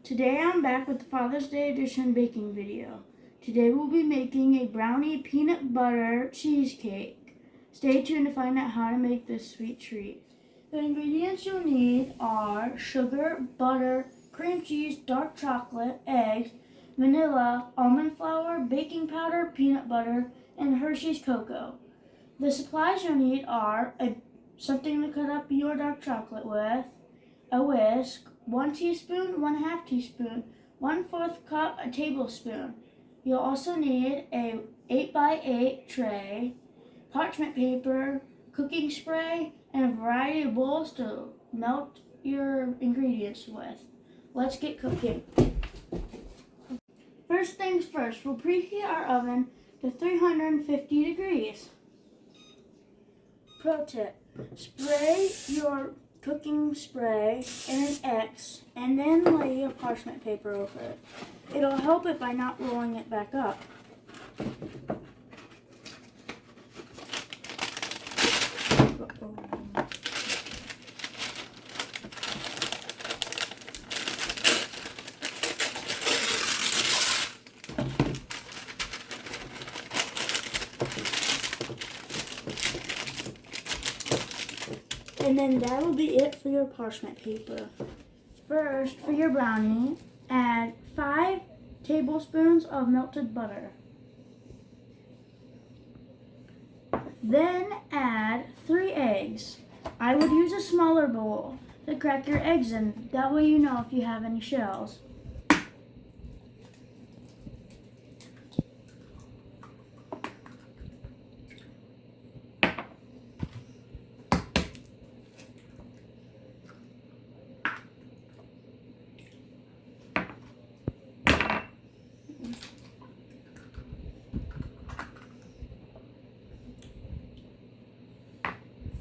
Today I'm back with the Father's Day edition baking video. Today we'll be making a brownie peanut butter cheesecake. Stay tuned to find out how to make this sweet treat. The ingredients you'll need are sugar, butter, cream cheese, dark chocolate, eggs, vanilla, almond flour, baking powder, peanut butter, and Hershey's cocoa. The supplies you'll need are something to cut up your dark chocolate with, a whisk, 1 teaspoon, 1/2 teaspoon, 1/4 cup, a tablespoon. You'll also need a 8x8 tray, parchment paper, cooking spray, and a variety of bowls to melt your ingredients with. Let's get cooking. First things first, we'll preheat our oven to 350 degrees. Pro tip, spray your cooking spray in an X and then lay your parchment paper over it. It'll help it by not rolling it back up. And then that will be it for your parchment paper. First, for your brownie, add 5 tablespoons of melted butter. Then add 3 eggs. I would use a smaller bowl to crack your eggs in. That way you know if you have any shells.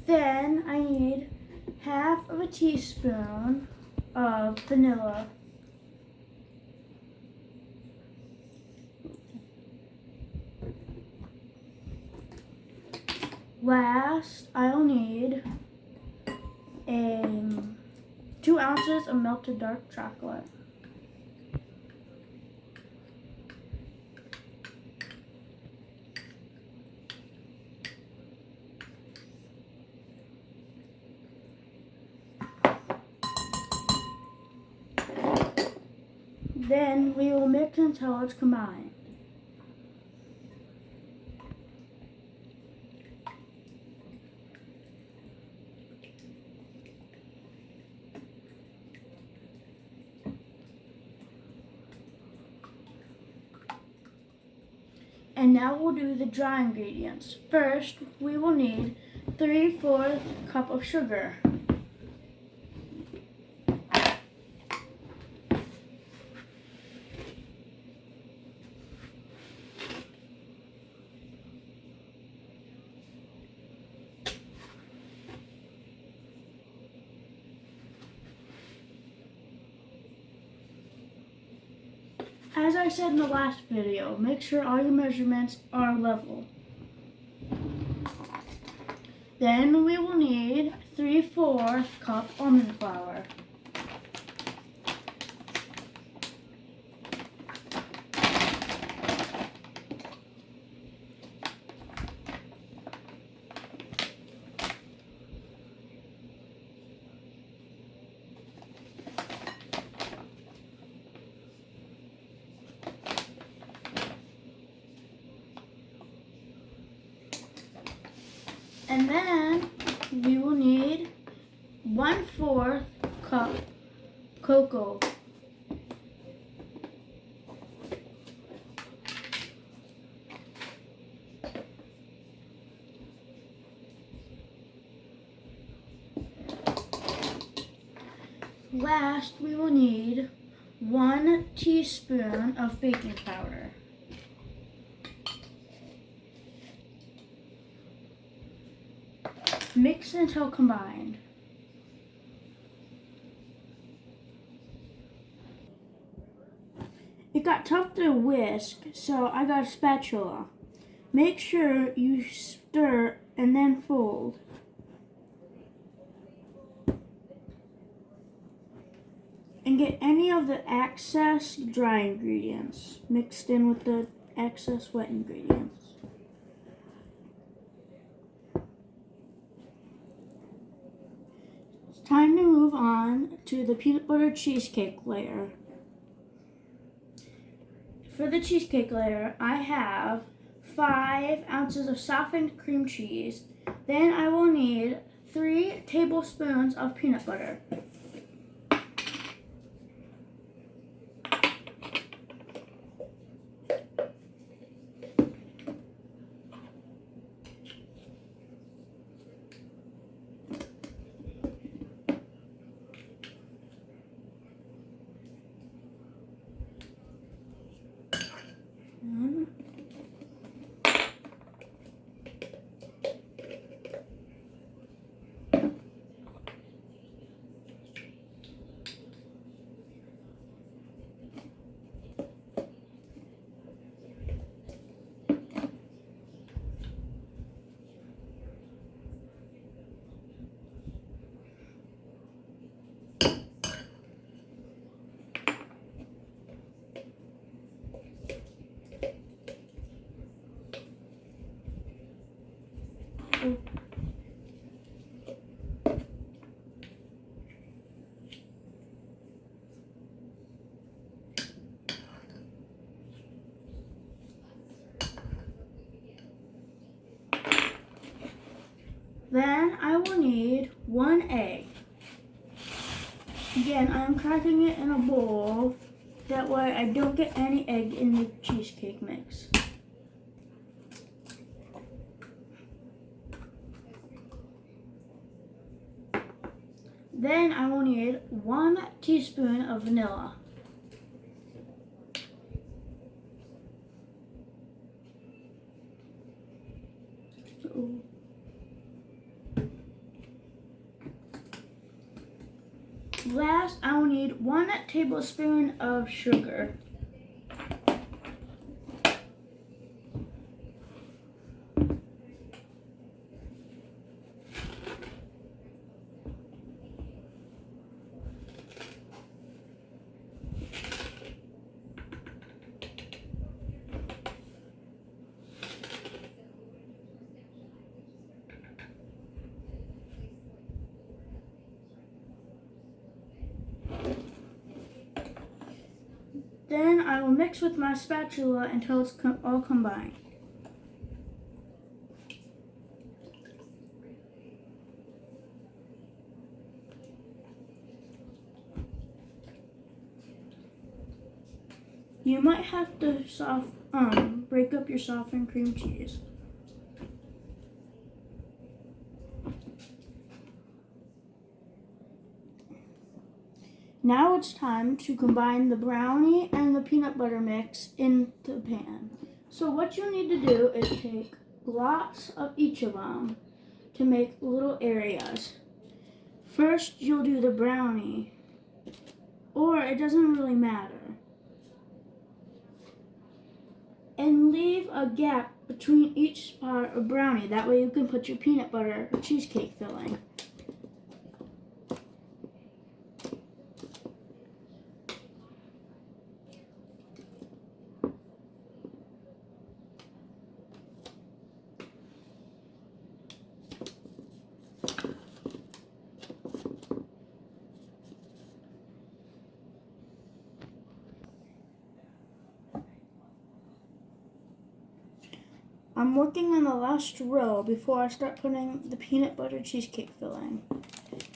Then I need 1/2 teaspoon of vanilla. Last, I'll need 2 ounces of melted dark chocolate. Then we will mix until it's combined. And now we'll do the dry ingredients. First, we will need 3/4 cup of sugar. As I said in the last video, make sure all your measurements are level. Then we will need 3/4 cup almond flour. And then we will need 1/4 cup cocoa. Last, we will need 1 teaspoon of baking powder. Mix until combined. It got tough to whisk, so I got a spatula. Make sure you stir and then fold. and get any of the excess dry ingredients mixed in with the excess wet ingredients. It's time to move on to the peanut butter cheesecake layer. For the cheesecake layer, I have 5 ounces of softened cream cheese. Then I will need 3 tablespoons of peanut butter. Then I will need 1 egg. Again, I'm cracking it in a bowl. That way I don't get any egg in the cheesecake mix. Then I will need 1 teaspoon of vanilla. Last, I will need 1 tablespoon of sugar. Then I will mix with my spatula until it's all combined. You might have to break up your softened cream cheese. Now it's time to combine the brownie and the peanut butter mix in the pan. So what you need to do is take lots of each of them to make little areas. First, you'll do the brownie, or it doesn't really matter. And leave a gap between each part of brownie. That way you can put your peanut butter or cheesecake filling. I'm working on the last row before I start putting the peanut butter cheesecake filling.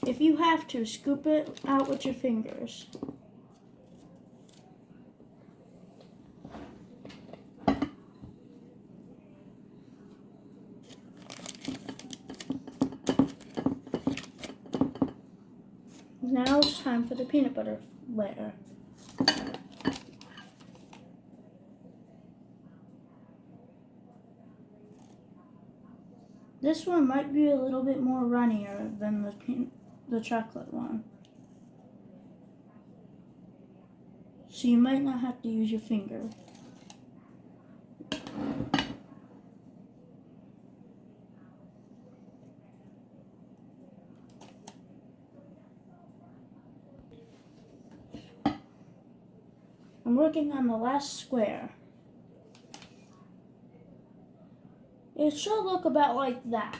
If you have to, scoop it out with your fingers. Now it's time for the peanut butter layer. This one might be a little bit more runnier than the chocolate one. So you might not have to use your finger. I'm working on the last square. It should look about like that.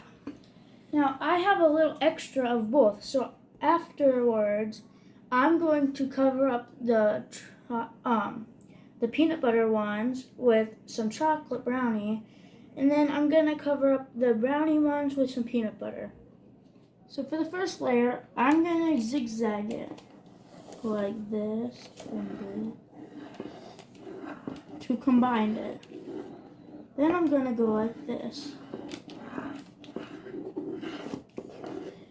Now I have a little extra of both, so afterwards I'm going to cover up the peanut butter ones with some chocolate brownie, and then I'm gonna cover up the brownie ones with some peanut butter. So for the first layer, I'm gonna zigzag it like this to combine it. Then I'm gonna go like this.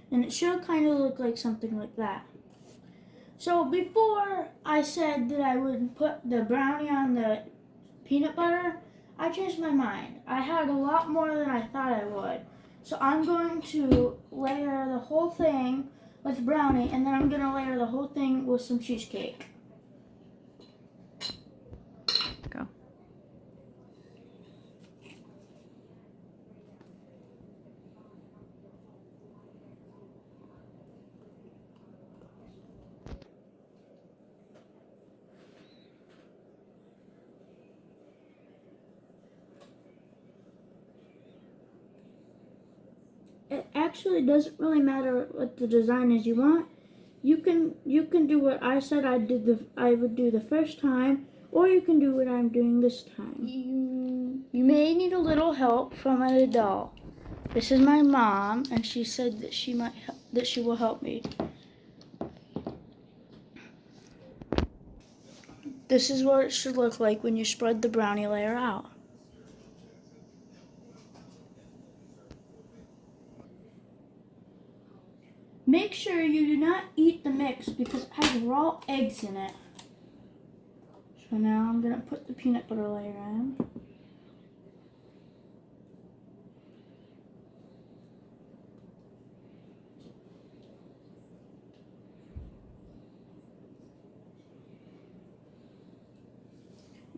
And it should kind of look like something like that. So before I said that I would put the brownie on the peanut butter, I changed my mind. I had a lot more than I thought I would. So I'm going to layer the whole thing with brownie, and then I'm going to layer the whole thing with some cheesecake. Go. It actually doesn't really matter what the design is you want. You can do what I said I would do the first time, or you can do what I'm doing this time. You may need a little help from an adult. This is my mom, and she said that she will help me. This is what it should look like when you spread the brownie layer out. Make sure you do not eat the mix because it has raw eggs in it. So now I'm going to put the peanut butter layer in.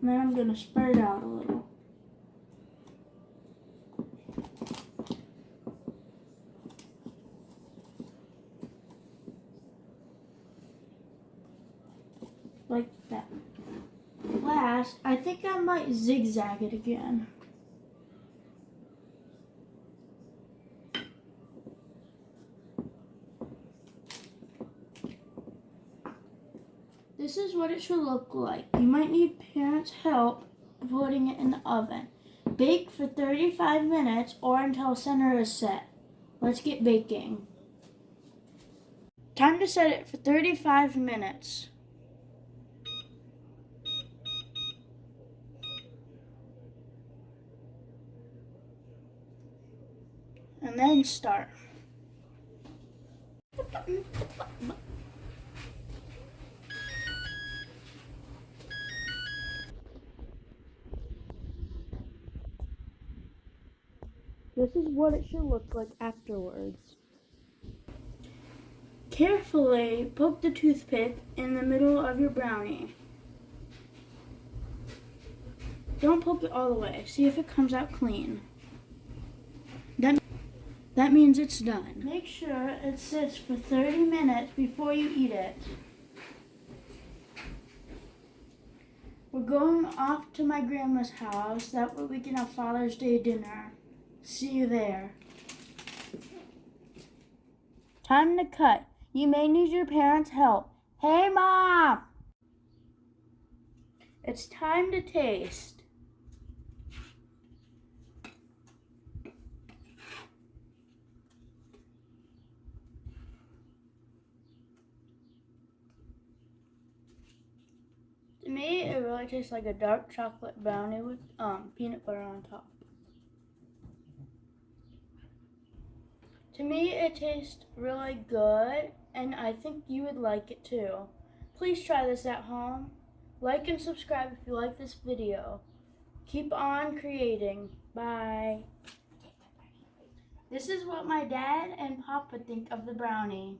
And then I'm going to spread it out a little. Like that. Last, I think I might zigzag it again. This is what it should look like. You might need parents' help putting it in the oven. Bake for 35 minutes or until center is set. Let's get baking. Time to set it for 35 minutes. And then start. This is what it should look like afterwards. Carefully poke the toothpick in the middle of your brownie. Don't poke it all the way. See if it comes out clean. That means it's done. Make sure it sits for 30 minutes before you eat it. We're going off to my grandma's house. That way we can have Father's Day dinner. See you there. Time to cut. You may need your parents' help. Hey, Mom! It's time to taste. To me, it really tastes like a dark chocolate brownie with peanut butter on top. To me, it tastes really good, and I think you would like it too. Please try this at home. Like and subscribe if you like this video. Keep on creating. Bye. This is what my dad and Papa think of the brownie.